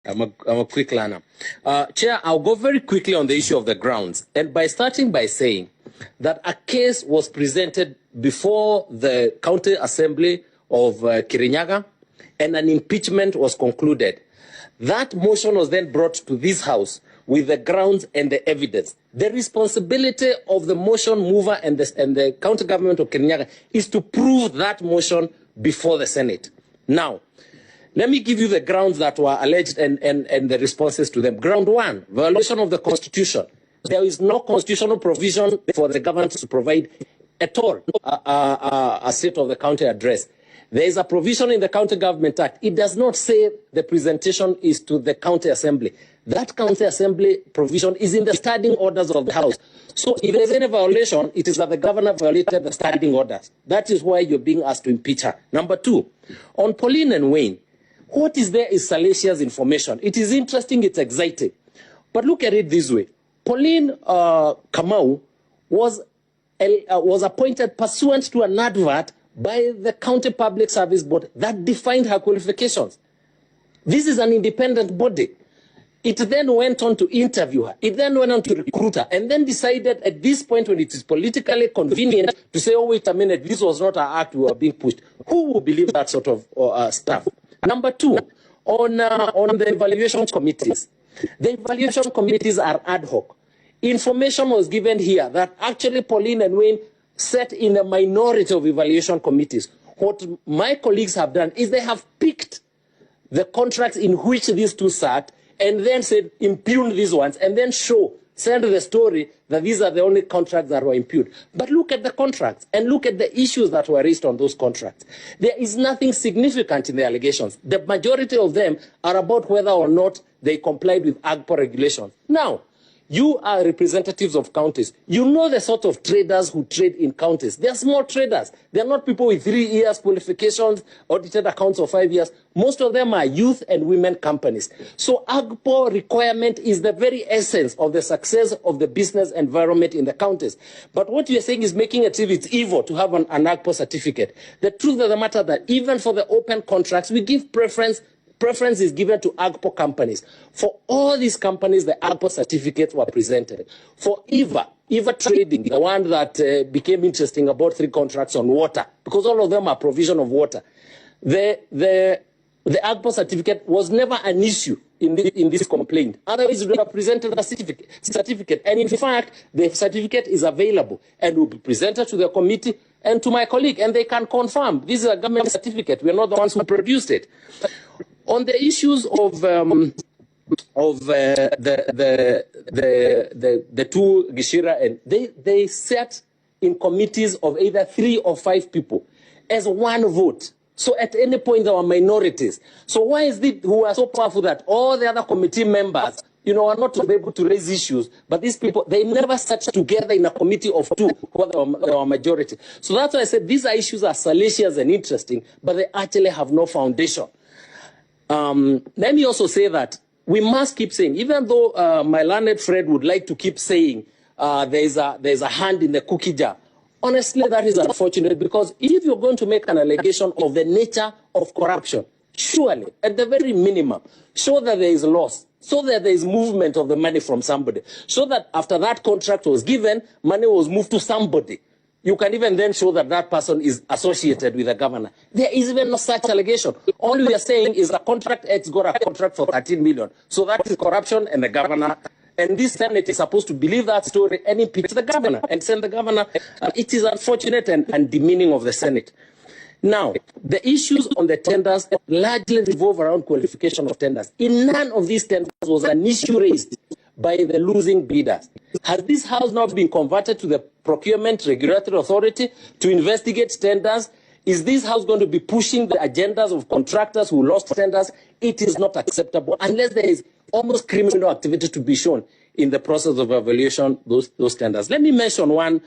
I'm a quick learner. Chair, I'll go very quickly on the issue of the grounds. And by starting by saying that a case was presented before the County Assembly of Kirinyaga and an impeachment was concluded. That motion was then brought to this House with the grounds and the evidence. The responsibility of the motion mover and the county government of Kirinyaga is to prove that motion before the Senate. Now, let me give you the grounds that were alleged and the responses to them. Ground one, violation of the Constitution. There is no constitutional provision for the government to provide at all a state of the county address. There is a provision in the County Government Act. It does not say the presentation is to the County Assembly. That County Assembly provision is in the standing orders of the House. So if there is any violation, it is that the governor violated the standing orders. That is why you're being asked to impeach her. Number two, on Pauline and Wayne, what is there is salacious information. It is interesting, it's exciting. But look at it this way. Pauline Kamau was appointed pursuant to an advert by the County Public Service Board that defined her qualifications. This is an independent body. It then went on to interview her. It then went on to recruit her and then decided at this point when it is politically convenient to say, oh, wait a minute, this was not our act, we were being pushed. Who will believe that sort of stuff? Number two, on the evaluation committees. The evaluation committees are ad hoc. Information was given here that actually Pauline and Wayne sat in a minority of evaluation committees. What my colleagues have done is they have picked the contracts in which these two sat and then said, impugn these ones, and then send the story that these are the only contracts that were impugned. But look at the contracts and look at the issues that were raised on those contracts. There is nothing significant in the allegations. The majority of them are about whether or not they complied with AGPO regulations. Now, you are representatives of counties. You know the sort of traders who trade in counties. They are small traders. They are not people with 3 years qualifications, audited accounts of 5 years. Most of them are youth and women companies. So AGPO requirement is the very essence of the success of the business environment in the counties. But what you are saying is making it it's evil to have an AGPO certificate. The truth of the matter is that even for the open contracts, we give preference is given to AGPO companies. For all these companies, the AGPO certificates were presented. For EVA Trading, the one that became interesting about 3 contracts on water, because all of them are provision of water. The AGPO certificate was never an issue in this complaint. Otherwise, it would have presented a certificate. And in fact, the certificate is available and will be presented to the committee and to my colleague, and they can confirm this is a government certificate. We are not the ones who produced it. On the issues of the two Gishira, and they sat in committees of either 3 or 5 people as one vote. So at any point there were minorities. So why is it who are so powerful that all the other committee members, are not able to raise issues, but these people, they never sat together in a committee of 2 where there were majority. So that's why I said these issues are salacious and interesting, but they actually have no foundation. Let me also say that we must keep saying, even though my learned Fred would like to keep saying there's a hand in the cookie jar, honestly, that is unfortunate, because if you're going to make an allegation of the nature of corruption, surely, at the very minimum, show that there is loss, so that there is movement of the money from somebody, so that after that contract was given, money was moved to somebody. You can even then show that that person is associated with the governor. There is even no such allegation. All we are saying is the contract X got a contract for 13 million. So that is corruption, and the governor, and this Senate is supposed to believe that story and impeach the governor and send the governor. It is unfortunate and demeaning of the Senate. Now, the issues on the tenders largely revolve around qualification of tenders. In none of these tenders was an issue raised by the losing bidders. Has this House now been converted to the Procurement Regulatory Authority to investigate tenders? Is this House going to be pushing the agendas of contractors who lost tenders? It is not acceptable unless there is almost criminal activity to be shown in the process of evaluation those tenders. Let me mention one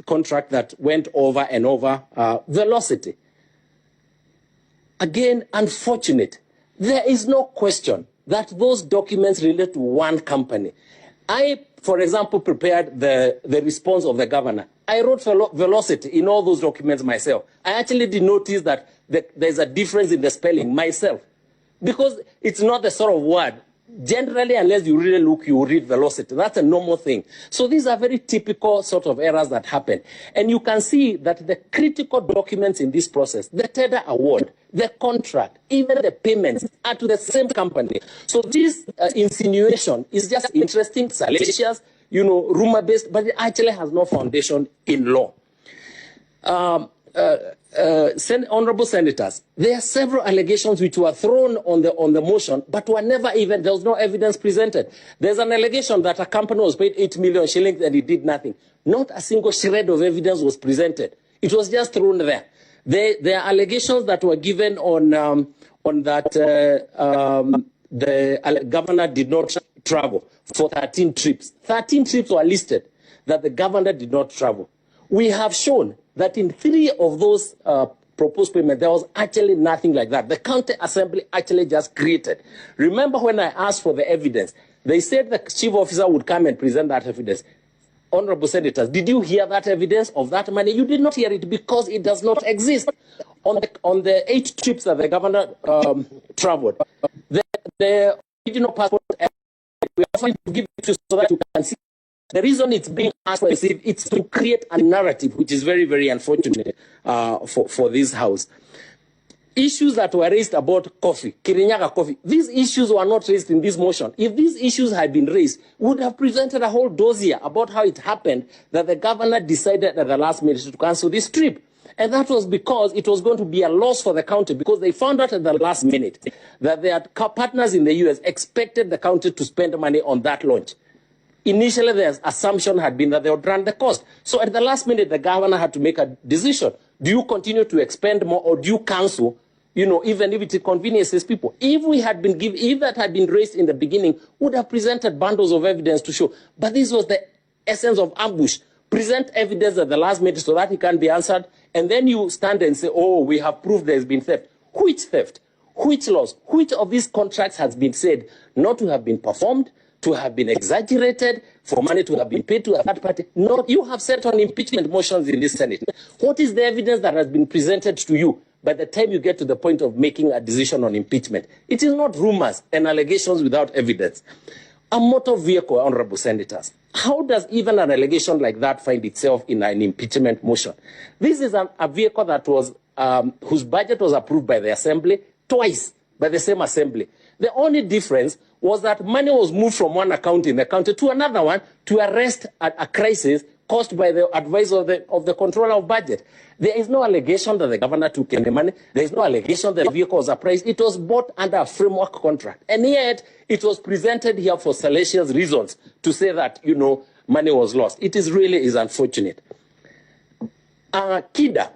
contract that went over and over, Velocity. Again, unfortunate. There is no question that those documents relate to one company. I, for example, prepared the response of the governor. I wrote Velocity in all those documents myself. I actually did notice that there's a difference in the spelling myself. because it's not the sort of word. Generally, unless you really look, you read velocity. That's a normal thing. So these are very typical sort of errors that happen. And you can see that the critical documents in this process, the tender award, the contract, even the payments are to the same company. So this insinuation is just interesting, salacious, rumor-based, but it actually has no foundation in law. Honorable senators, there are several allegations which were thrown on the motion, but were never even, there was no evidence presented. There's an allegation that a company was paid 8 million shillings and it did nothing. Not a single shred of evidence was presented. It was just thrown there. There are allegations that were given on that the governor did not travel for 13 trips. 13 trips were listed that the governor did not travel. We have shown that in 3 of those proposed payments, there was actually nothing like that. The county assembly actually just created. Remember when I asked for the evidence, they said the chief officer would come and present that evidence. Honorable senators, did you hear that evidence of that money? You did not hear it because it does not exist. On the 8 trips that the governor traveled, the original passport, we are trying to give it to you so that you can see. The reason it's being asked for is it's to create a narrative, which is very, very unfortunate for this house. Issues that were raised about coffee, Kirinyaga coffee, these issues were not raised in this motion. If these issues had been raised, we would have presented a whole dossier about how it happened that the governor decided at the last minute to cancel this trip. And that was because it was going to be a loss for the county, because they found out at the last minute that their partners in the US expected the county to spend money on that launch. Initially, the assumption had been that they would run the cost. So at the last minute, the governor had to make a decision. Do you continue to expend more, or do you cancel, even if it inconveniences people? If that had been raised in the beginning, would have presented bundles of evidence to show. But this was the essence of ambush. Present evidence at the last minute so that it can be answered, and then you stand and say, oh, we have proved there's been theft. Which theft? Which loss? Which of these contracts has been said not to have been performed, to have been exaggerated, for money to have been paid to a third party? No, you have set on impeachment motions in this Senate. What is the evidence that has been presented to you by the time you get to the point of making a decision on impeachment? It is not rumors and allegations without evidence. A motor vehicle, honorable senators, how does even an allegation like that find itself in an impeachment motion? This is a vehicle that was, whose budget was approved by the assembly twice, by the same assembly. The only difference was that money was moved from one account in the county to another one to arrest a crisis caused by the advice of the controller of budget. There is no allegation that the governor took any money. There is no allegation that the vehicle was appraised. It was bought under a framework contract. And yet, it was presented here for salacious reasons to say that, money was lost. It is unfortunate. KIDA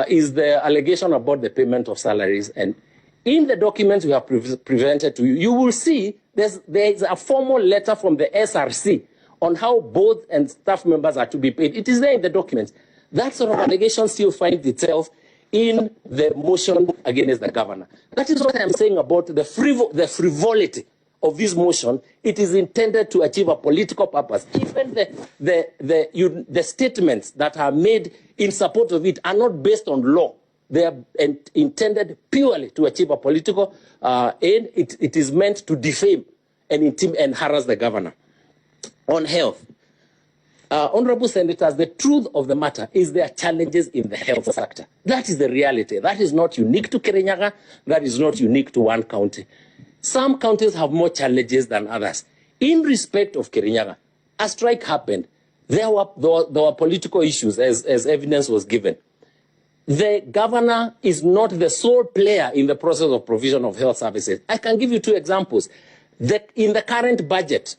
is the allegation about the payment of salaries, and in the documents we have presented to you, you will see there is a formal letter from the SRC on how board and staff members are to be paid. It is there in the documents. That sort of allegation still finds itself in the motion against the governor. That is what I'm saying about the frivolity of this motion. It is intended to achieve a political purpose. Even the statements that are made in support of it are not based on law. They are intended purely to achieve a political aim. It is meant to defame and harass the governor. On health, honorable senators, the truth of the matter is there are challenges in the health sector. That is the reality. That is not unique to Kirinyaga. That is not unique to one county. Some counties have more challenges than others. In respect of Kirinyaga, a strike happened. There were political issues, as evidence was given. The governor is not the sole player in the process of provision of health services. I can give you 2 examples. In the current budget,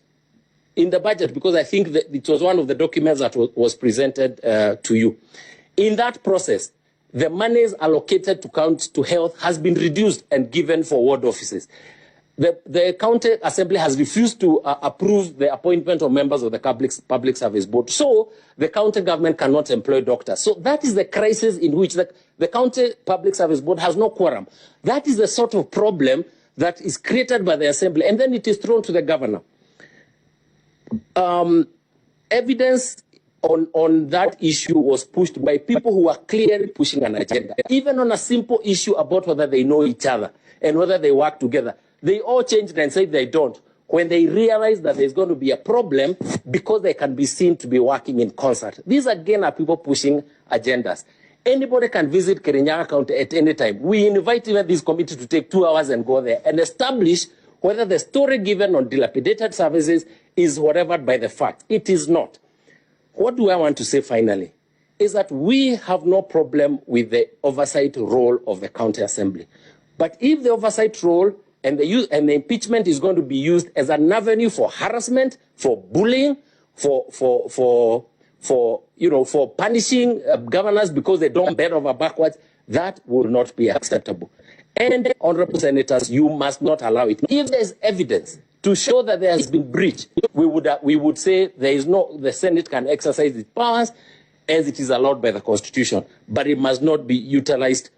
because I think that it was one of the documents that was presented to you. In that process, the monies allocated to health has been reduced and given for ward offices. The county assembly has refused to approve the appointment of members of the public service board. So the county government cannot employ doctors. So that is the crisis in which the county public service board has no quorum. That is the sort of problem that is created by the assembly, and then it is thrown to the governor. Evidence on that issue was pushed by people who are clearly pushing an agenda. Even on a simple issue about whether they know each other, and whether they work together. They all changed and said they don't, when they realize that there's going to be a problem because they can be seen to be working in concert. These, again, are people pushing agendas. Anybody can visit Kirinyaga County at any time. We invite even this committee to take 2 hours and go there and establish whether the story given on dilapidated services is whatever by the fact. It is not. What do I want to say finally? Is that we have no problem with the oversight role of the county assembly. But if the oversight role and the impeachment is going to be used as an avenue for harassment, for bullying, for punishing governors because they don't bend over backwards, that will not be acceptable. And honorable senators, you must not allow it. If there's evidence to show that there has been breach, we would say the Senate can exercise its powers as it is allowed by the Constitution, but it must not be utilized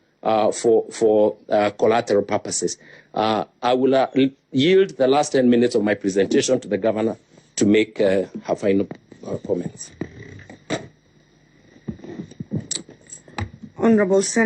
for collateral purposes. I will yield the last 10 minutes of my presentation to the governor to make her final comments. Honorable Senator.